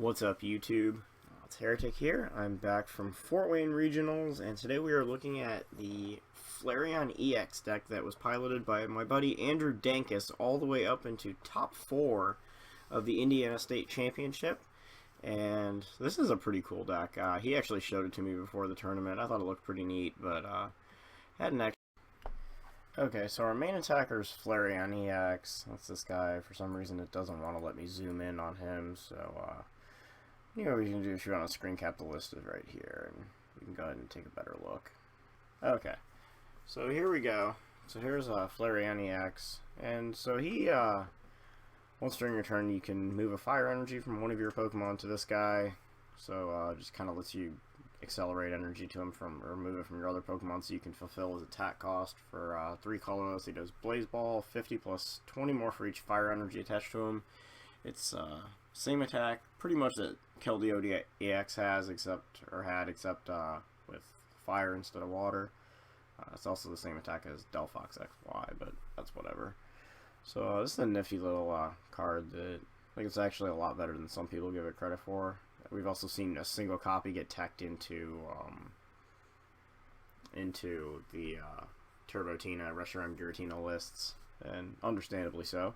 What's up, YouTube? It's Heretic here. I'm back from Fort Wayne Regionals, and today we are looking at the Flareon-EX deck that was piloted by my buddy Andrew Denkus all the way up into top 4 of the Indiana State Championship. And this is a pretty cool deck. He actually showed it to me before the tournament. I thought it looked pretty neat, but hadn't actually. Okay, so our main attacker is Flareon-EX. That's this guy. For some reason, it doesn't want to let me zoom in on him, so you know what we can do if you want to screen cap the list is right here, and we can go ahead and take a better look. Okay, so here we go. So here's Flareon-EX, and so he, once during your turn, you can move a fire energy from one of your Pokemon to this guy, so just kind of lets you accelerate energy to him or move it from your other Pokemon so you can fulfill his attack cost. For 3 colorless, he does Blaze Ball, 50 plus 20 more for each fire energy attached to him. It's same attack, pretty much that Keldeo EX has, except with fire instead of water. It's also the same attack as Delphox XY, but that's whatever. So this is a nifty little card that I think it's actually a lot better than some people give it credit for. We've also seen a single copy get teched into the Turbotina, Reshiram Giratina lists, and understandably so,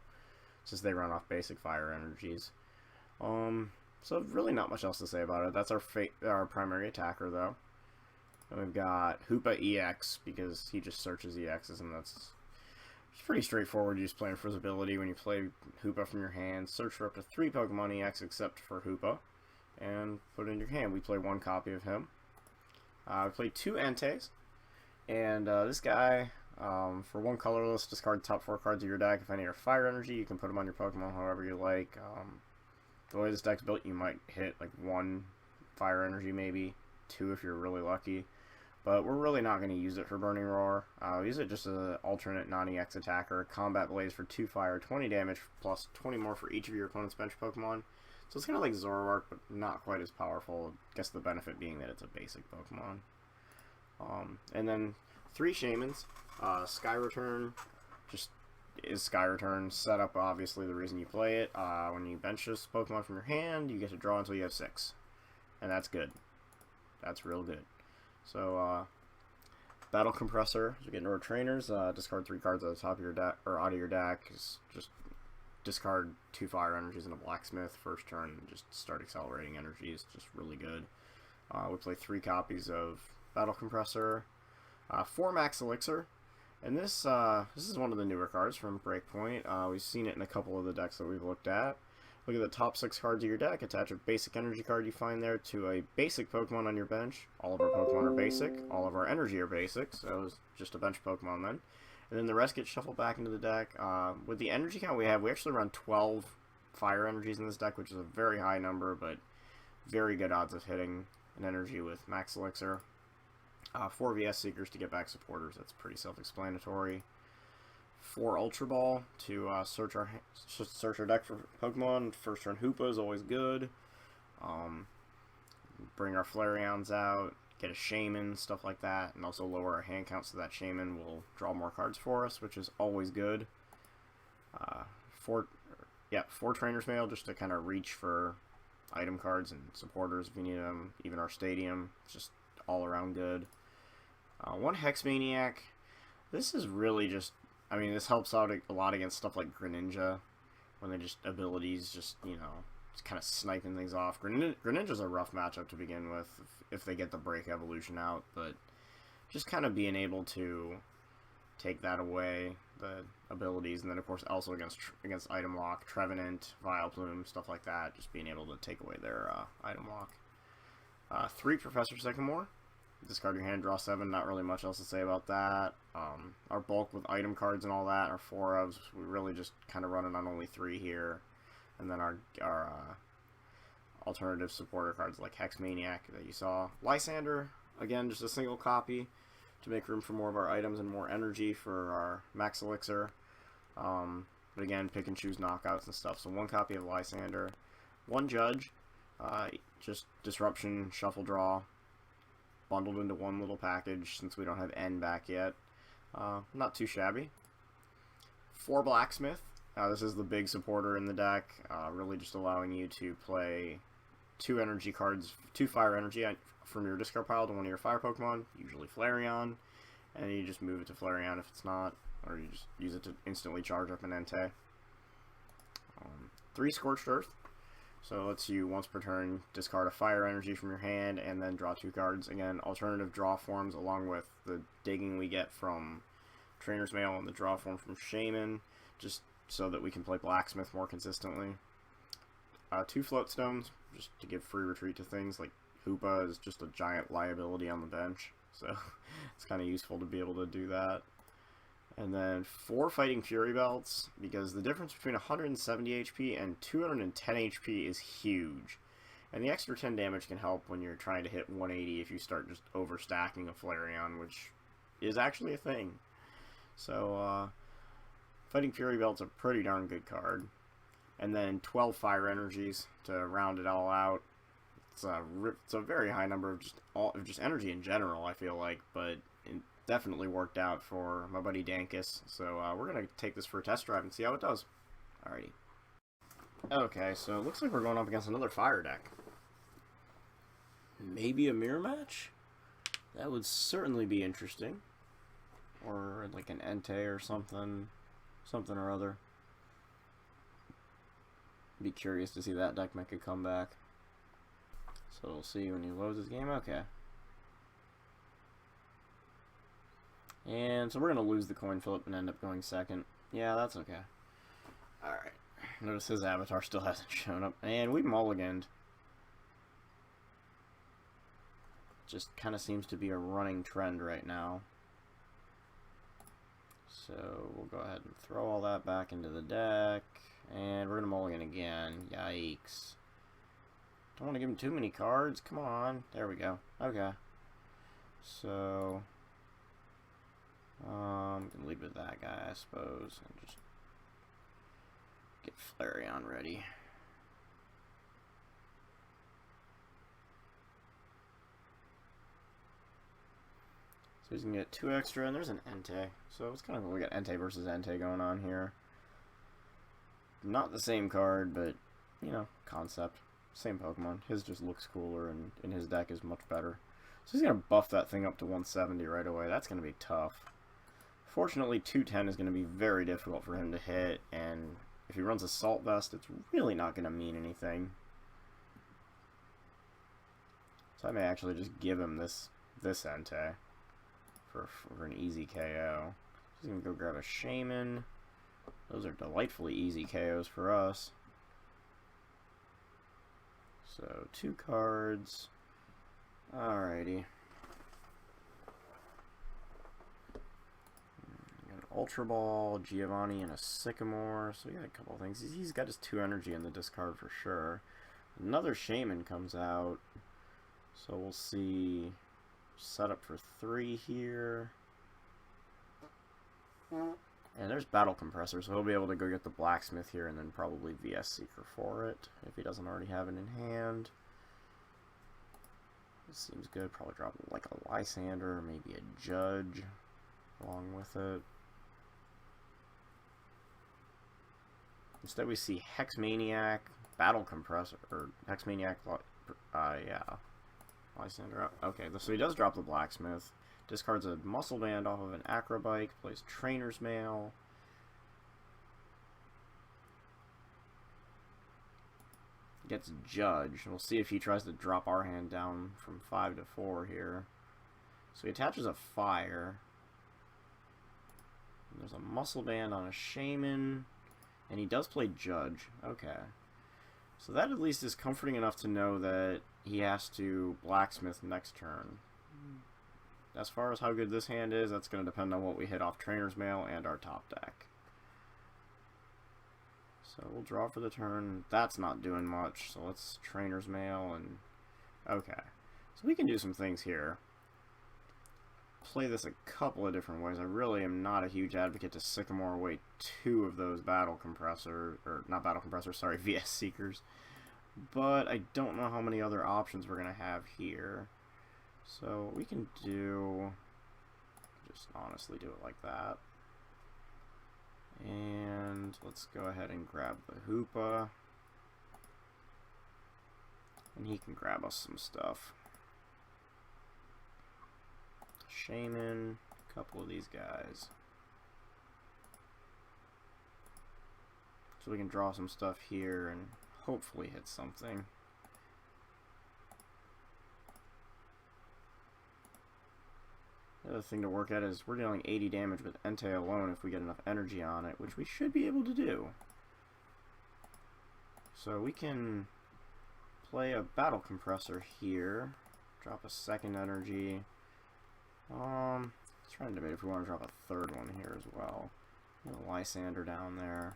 since they run off basic fire energies. So really not much else to say about it. That's our primary attacker, though. And we've got Hoopa EX, because he just searches EXs, and it's pretty straightforward. You just play for his ability. When you play Hoopa from your hand, search for up to 3 Pokemon EX except for Hoopa, and put it in your hand. We play 1 copy of him. We play 2 Entei, and this guy, for 1 colorless, discard the top 4 cards of your deck. If any are fire energy, you can put them on your Pokemon however you like. The way this deck's built, you might hit like 1 fire energy, maybe 2 if you're really lucky. But we're really not going to use it for Burning Roar. Use it just as an alternate non-EX attacker. Combat Blaze for 2 fire, 20 damage, plus 20 more for each of your opponent's bench Pokemon. So it's kind of like Zoroark, but not quite as powerful. I guess the benefit being that it's a basic Pokemon. And then 3 Shamans. Sky Return just is Sky Return. Setup, obviously, the reason you play it. When you bench this Pokemon from your hand, you get to draw until you have 6. And that's good. That's real good. So, Battle Compressor, as we get into our trainers, discard 3 cards at the top of your deck, or out of your deck. Just discard 2 fire energies and a blacksmith first turn, and just start accelerating energies. Just really good. We play 3 copies of Battle Compressor, 4 Max Elixir, and this is one of the newer cards from Breakpoint. We've seen it in a couple of the decks that we've looked at. Look at the top 6 cards of your deck. Attach a basic energy card you find there to a basic Pokemon on your bench. All of our Pokemon are basic. All of our energy are basic, so it's just a bench Pokemon then. And then the rest get shuffled back into the deck. With the energy count we have, we actually run 12 fire energies in this deck, which is a very high number, but very good odds of hitting an energy with Max Elixir. 4 VS Seekers to get back supporters. That's pretty self-explanatory. 4 Ultra Ball to search our deck for Pokemon. First turn Hoopa is always good. Bring our Flareons out, get a Shaman, stuff like that, and also lower our hand count so that Shaman will draw more cards for us, which is always good. 4 Trainer's Mail just to kind of reach for item cards and supporters if you need them. Even our Stadium, just all around good. 1 Hex Maniac. This is really just, I mean, this helps out a lot against stuff like Greninja, when they just abilities just, you know, just kind of sniping things off. Greninja's a rough matchup to begin with if they get the Break Evolution out, but just kind of being able to take that away, the abilities, and then of course also against Item Lock, Trevenant, Vileplume, stuff like that, just being able to take away their Item Lock. 3 Professor Sycamore. Discard your hand, draw 7. Not really much else to say about that. Our bulk with item cards and all that are 4 ofs. We really just kind of run it on only 3 here. And then our alternative supporter cards like Hex Maniac that you saw. Lysander, again, just a single copy to make room for more of our items and more energy for our Max Elixir. But again, pick and choose knockouts and stuff. So 1 copy of Lysander. 1 Judge, just Disruption, Shuffle Draw, bundled into 1 little package since we don't have N back yet. Not too shabby. 4 Blacksmith. This is the big supporter in the deck, really just allowing you to play 2 energy cards, 2 fire energy from your discard pile to one of your fire Pokemon, usually Flareon, and you just move it to Flareon if it's not, or you just use it to instantly charge up an Entei. 3 Scorched Earth, so it lets you once per turn discard a fire energy from your hand and then draw 2 cards. Again, alternative draw forms along with the digging we get from Trainer's Mail and the draw form from Shaman, just so that we can play Blacksmith more consistently. 2 Float Stones, just to give free retreat to things, like Hoopa is just a giant liability on the bench, so it's kind of useful to be able to do that. And then 4 Fighting Fury Belts, because the difference between 170 HP and 210 HP is huge. And the extra 10 damage can help when you're trying to hit 180 if you start just overstacking a Flareon, which is actually a thing. So, Fighting Fury Belt's a pretty darn good card. And then 12 Fire Energies to round it all out. It's a very high number of just energy in general, I feel like, but it definitely worked out for my buddy Denkus. So we're going to take this for a test drive and see how it does. Alrighty. Okay, so it looks like we're going up against another fire deck. Maybe a mirror match? That would certainly be interesting. Or like an Entei or something or other. Be curious to see that deck make a comeback. So we'll see when he loads his game. Okay. And so we're going to lose the coin flip and end up going second. Yeah, that's okay. Alright. Notice his avatar still hasn't shown up. And we mulliganed. Just kind of seems to be a running trend right now. So we'll go ahead and throw all that back into the deck. And we're going to mulligan again. Yikes. Don't want to give him too many cards. Come on. There we go. Okay. So I'm going to lead with that guy, I suppose. And just get Flareon ready. So he's going to get 2 extra, and there's an Entei. So it's kind of we got Entei versus Entei going on here. Not the same card, but, you know, concept. Same Pokemon. His just looks cooler, and in his deck is much better. So he's going to buff that thing up to 170 right away. That's going to be tough. Fortunately, 210 is going to be very difficult for him to hit, and if he runs Assault Vest, it's really not going to mean anything. So I may actually just give him this Entei for an easy KO. He's going to go grab a Shaman. Those are delightfully easy KOs for us. So 2 cards. Alrighty. Got an Ultra Ball, Giovanni, and a Sycamore. So we got a couple of things. He's got his 2 energy in the discard for sure. Another Shaman comes out. So we'll see. Set up for 3 here. And there's Battle Compressor, so he'll be able to go get the Blacksmith here and then probably VS Seeker for it, if he doesn't already have it in hand. This seems good. Probably drop like a Lysander or maybe a Judge along with it. Instead we see Hexmaniac, Battle Compressor, or Hexmaniac, yeah. Lysander. Okay, so he does drop the Blacksmith. Discards a Muscle Band off of an Acrobike. Plays Trainer's Mail. Gets Judge. We'll see if he tries to drop our hand down from 5 to 4 here. So he attaches a Fire. And there's a Muscle Band on a Shaman. And he does play Judge. Okay. So that at least is comforting enough to know that he has to Blacksmith next turn. As far as how good this hand is, that's going to depend on what we hit off Trainer's Mail and our top deck. So we'll draw for the turn. That's not doing much, so let's Trainer's Mail and... Okay. So we can do some things here. Play this a couple of different ways. I really am not a huge advocate to Sycamore away 2 of those Battle Compressor, or not Battle Compressor, sorry, VS Seekers. But I don't know how many other options we're going to have here. So we can do, just honestly do it like that. And let's go ahead and grab the Hoopa. And he can grab us some stuff. Shaman, a couple of these guys. So we can draw some stuff here and hopefully hit something. The other thing to work at is we're dealing 80 damage with Entei alone if we get enough energy on it, which we should be able to do. So we can play a battle compressor here, drop a second energy. Let's try and debate if we want to drop a third one here as well. A Lysander down there.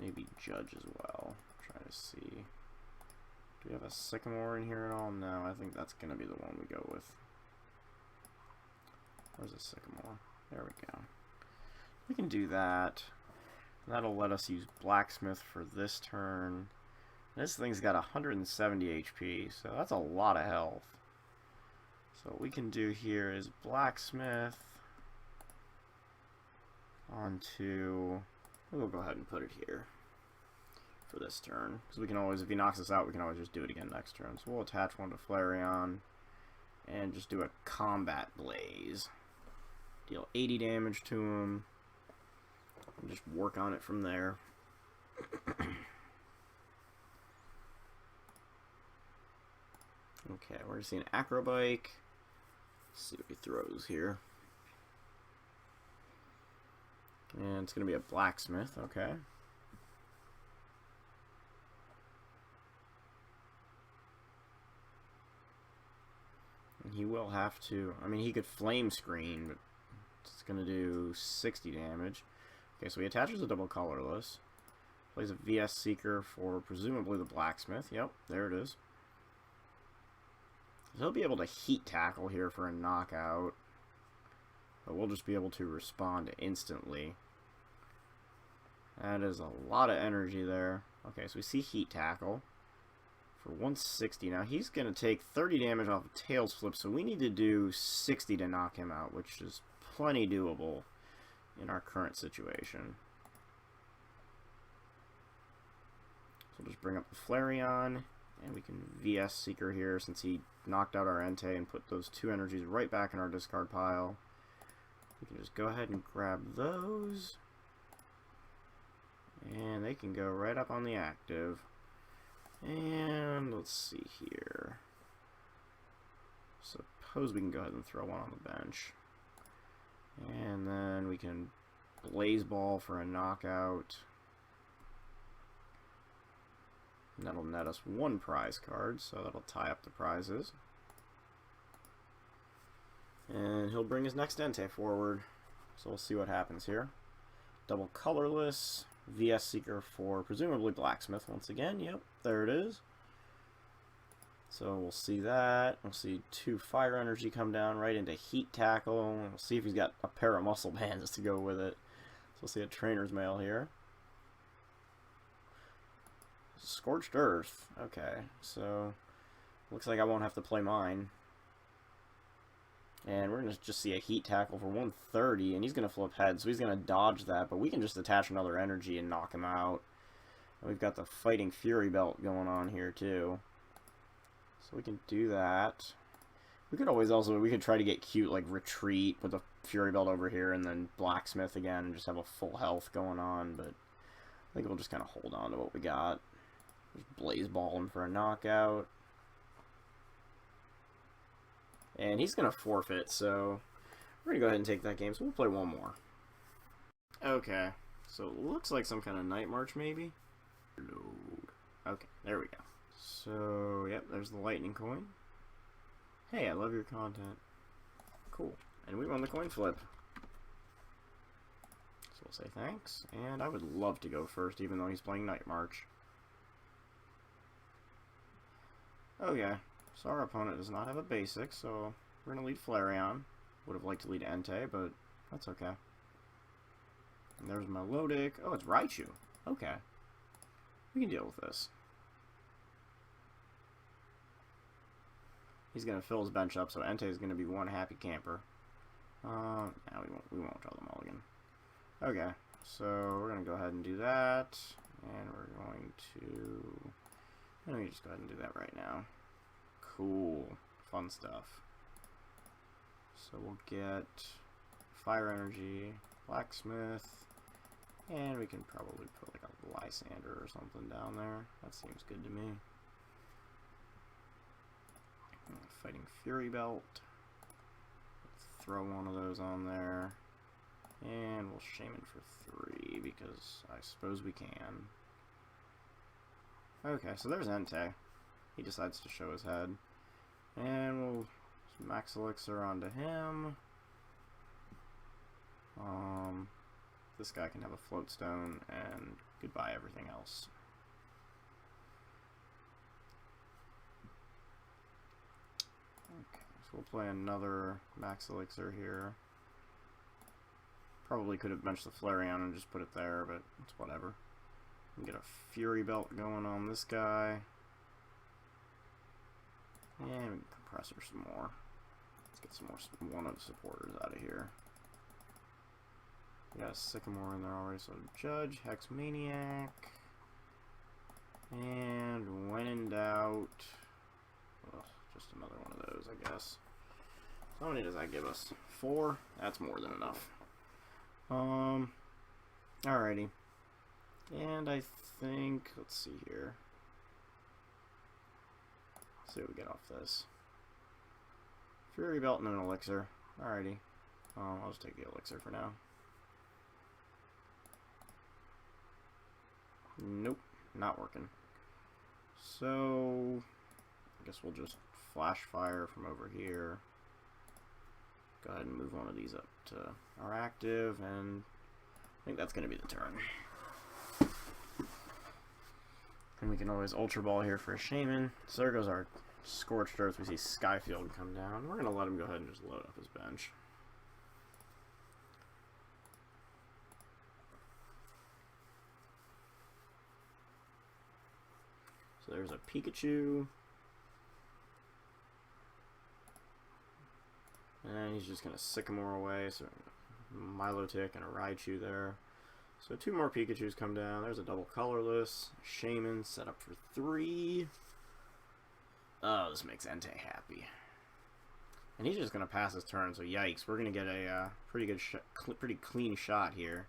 Maybe Judge as well. Try to see. Do we have a Sycamore in here at all? No, I think that's going to be the one we go with. Where's the Sycamore? There we go. We can do that. That'll let us use Blacksmith for this turn. This thing's got 170 HP, so that's a lot of health. So what we can do here is Blacksmith onto... We'll go ahead and put it here for this turn. Because we can always, if he knocks us out, we can always just do it again next turn. So we'll attach one to Flareon and just do a Combat Blaze. Deal 80 damage to him. And just work on it from there. Okay, we're going to see an Acrobike. Let's see what he throws here. And it's going to be a Blacksmith, okay. And he will have to, I mean, he could Flame Screen, but it's going to do 60 damage. Okay, so he attaches a double colorless. Plays a VS Seeker for presumably the Blacksmith. Yep, there it is. He'll be able to Heat Tackle here for a knockout. But we'll just be able to respond instantly. That is a lot of energy there. Okay, so we see Heat Tackle for 160. Now he's going to take 30 damage off of Tails Flip, so we need to do 60 to knock him out, which is plenty doable in our current situation. So we'll just bring up the Flareon, and we can VS Seeker here since he knocked out our Entei and put those two energies right back in our discard pile. We can just go ahead and grab those. And they can go right up on the active. And let's see here. Suppose we can go ahead and throw one on the bench. And then we can Blaze Ball for a knockout. And that'll net us one prize card, so that'll tie up the prizes. And he'll bring his next Entei forward. So we'll see what happens here. Double colorless. VS Seeker for presumably Blacksmith once again. Yep, there it is. So we'll see that. We'll see two Fire Energy come down right into Heat Tackle. We'll see if he's got a pair of Muscle Bands to go with it. So we'll see a Trainer's Mail here. Scorched Earth. Okay, so looks like I won't have to play mine. And we're going to just see a Heat Tackle for 130, and he's going to flip head, so he's going to dodge that, but we can just attach another energy and knock him out. And we've got the Fighting Fury Belt going on here, too. So we can do that. We could always also, we could try to get cute, like Retreat with the Fury Belt over here, and then Blacksmith again, and just have a full health going on, but I think we'll just kind of hold on to what we got. Just Blaze Ball him for a knockout. And he's going to forfeit, so we're going to go ahead and take that game. So we'll play one more. Okay, so it looks like some kind of Night March, maybe? Load. Okay, there we go. So, yep, there's the Lightning Coin. Hey, I love your content. Cool. And we won the coin flip. So we'll say thanks. And I would love to go first, even though he's playing Night March. Okay. So our opponent does not have a basic, so we're going to lead Flareon. Would have liked to lead Entei, but that's okay. And there's Melodic. Oh, it's Raichu. Okay. We can deal with this. He's going to fill his bench up, so Entei is going to be one happy camper. No, we won't draw the mulligan. Okay, so we're going to go ahead and do that. And we're going to Let me just go ahead and do that right now. Cool. Fun stuff. So we'll get fire energy, blacksmith, and we can probably put like a Lysander or something down there. That seems good to me. Fighting Fury Belt. Let's throw one of those on there. And we'll Shaman for 3 because I suppose we can. Okay, so there's Entei. He decides to show his head. And we'll Max Elixir onto him. This guy can have a Float Stone, and goodbye everything else. Okay, so we'll play another Max Elixir here. Probably could have benched the Flareon and just put it there, but it's whatever. We can get a Fury Belt going on this guy. And we can Compressor some more. Let's get some more one-of supporters out of here. We got a Sycamore in there already, so Judge, Hex Maniac. And when in doubt, well, just another one of those, I guess. So how many does that give us? 4? That's more than enough. Alrighty. And I think, let's see here. Let's see what we get off this. Fury Belt and an Elixir. Alrighty. I'll just take the Elixir for now. Nope, not working. So, I guess we'll just Flash Fire from over here. Go ahead and move one of these up to our active, and I think that's going to be the turn. And we can always Ultra Ball here for a Shaman. So there goes our Scorched Earth. We see Skyfield come down. We're going to let him go ahead and just load up his bench. So there's a Pikachu. And he's just going to Sycamore away. So Milotic and a Raichu there. So 2 more Pikachus come down. There's a double colorless. Shaman set up for 3. Oh, this makes Entei happy. And he's just going to pass his turn, so yikes. We're going to get a pretty clean shot here.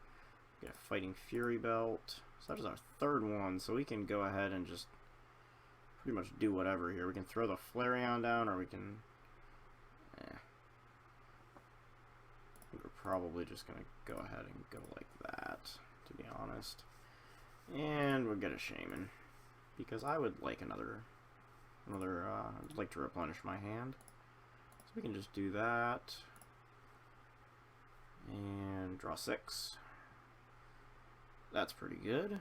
Get a Fighting Fury Belt. So that is our 3rd one, so we can go ahead and just pretty much do whatever here. We can throw the Flareon down, or we can... We're probably just going to go ahead and go like that, to be honest. And we'll get a Shaman, because I would like I'd like to replenish my hand. So we can just do that. And draw 6. That's pretty good.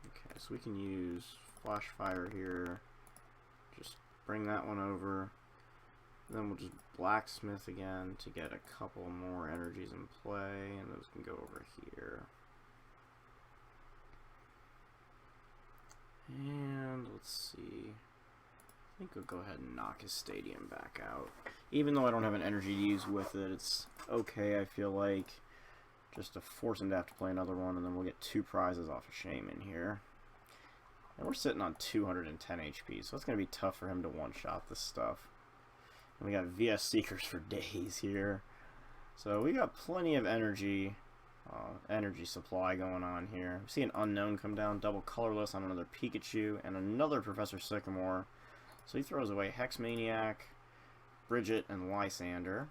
Okay, so we can use Flash Fire here. Just bring that one over. Then we'll just Blacksmith again to get a couple more energies in play, and those can go over here. And let's see. I think we'll go ahead and knock his Stadium back out. Even though I don't have an energy to use with it, it's okay, I feel like. Just to force him to have to play another one, and then we'll get 2 prizes off of Shaman here. And we're sitting on 210 HP, so it's going to be tough for him to one-shot this stuff. And we got VS Seekers for days here. So we got plenty of energy supply going on here. We see an Unknown come down, double colorless on another Pikachu, and another Professor Sycamore. So he throws away Hex Maniac, Bridget, and Lysander.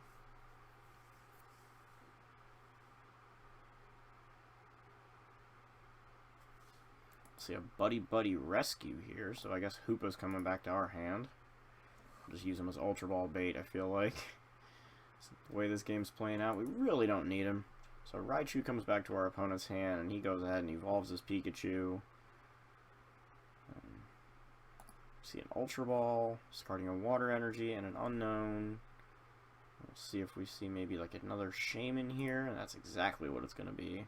See a Buddy Rescue here, so I guess Hoopa's coming back to our hand. We'll just use him as Ultra Ball bait, I feel like. The way this game's playing out, we really don't need him. So Raichu comes back to our opponent's hand, and he goes ahead and evolves his Pikachu. See an Ultra Ball, discarding a Water Energy, and an Unknown. We'll see if we see maybe like another Shaman here, and that's exactly what it's going to be.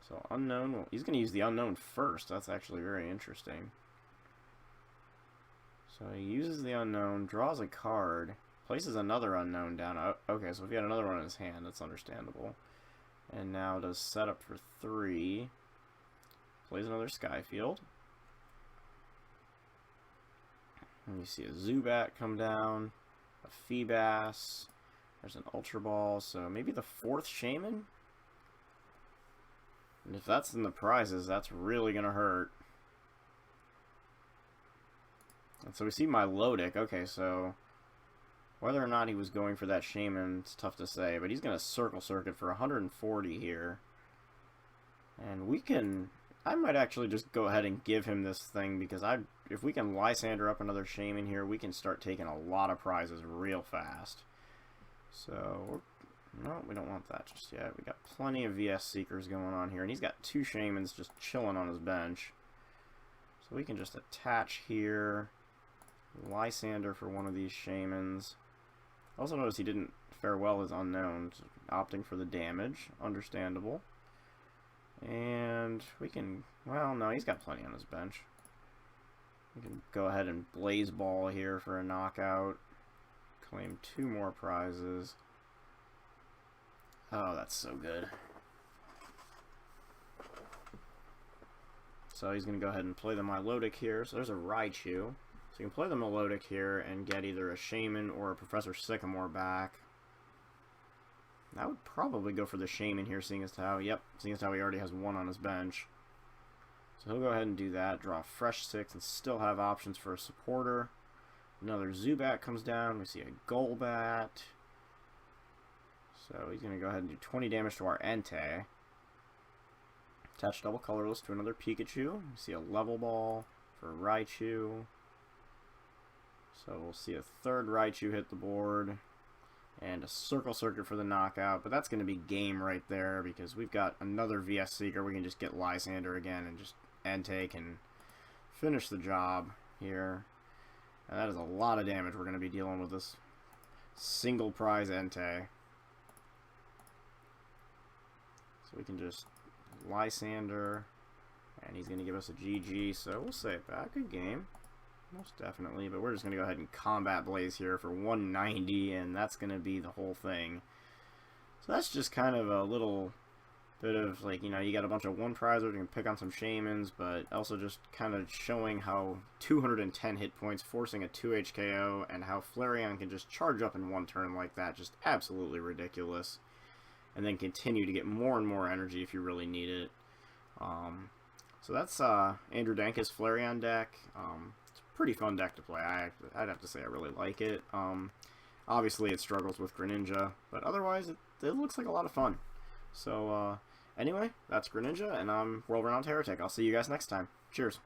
So Unknown, well, he's going to use the Unknown first. That's actually very interesting. So he uses the Unknown, draws a card, places another Unknown down. Okay, so if he had another one in his hand, that's understandable. And now does setup for 3. Plays another Skyfield. And you see a Zubat come down, a Feebas, there's an Ultra Ball, so maybe the 4th Shaman? And if that's in the prizes, that's really going to hurt. And so we see Milotic. Okay, so whether or not he was going for that Shaman, it's tough to say, but he's going to Circle Circuit for 140 here. And we can... I might actually just go ahead and give him this thing, because if we can Lysander up another Shaman here, we can start taking a lot of prizes real fast. So, no, we don't want that just yet. We got plenty of VS Seekers going on here, and he's got 2 Shamans just chilling on his bench. So we can just attach here, Lysander for one of these Shamans. Also notice he didn't fare well as Unknown, so opting for the damage, understandable. And we can, well, no, he's got plenty on his bench. We can go ahead and Blaze Ball here for a knockout. Claim 2 more prizes. Oh, that's so good. So he's going to go ahead and play the Milotic here. So there's a Raichu. So you can play the Milotic here and get either a Shaman or a Professor Sycamore back. I would probably go for the Shaman here, seeing as how, seeing as how he already has 1 on his bench. So he'll go ahead and do that, draw a fresh 6, and still have options for a supporter. Another Zubat comes down, we see a Golbat. So he's going to go ahead and do 20 damage to our Entei. Attach double colorless to another Pikachu. We see a Level Ball for Raichu. So we'll see a 3rd Raichu hit the board. And a Circle Circuit for the knockout, but that's going to be game right there, because we've got another VS Seeker. We can just get Lysander again and just Entei and finish the job here. And that is a lot of damage we're going to be dealing with this single prize Entei. So we can just Lysander, and he's going to give us a GG, so we'll say it back. Good game. Most definitely, but we're just going to go ahead and Combat Blaze here for 190, and that's going to be the whole thing. So that's just kind of a little bit of, like, you know, you got a bunch of 1 prizers, you can pick on some Shamans, but also just kind of showing how 210 hit points, forcing a 2 HKO, and how Flareon can just charge up in 1 turn like that, just absolutely ridiculous. And then continue to get more and more energy if you really need it. So that's Andrew Denkus Flareon deck. Pretty fun deck to play. I'd have to say I really like it. Obviously it struggles with Greninja, but otherwise it looks like a lot of fun. So anyway, that's Greninja, and I'm WorldRenownedHeretic. I'll see you guys next time. Cheers.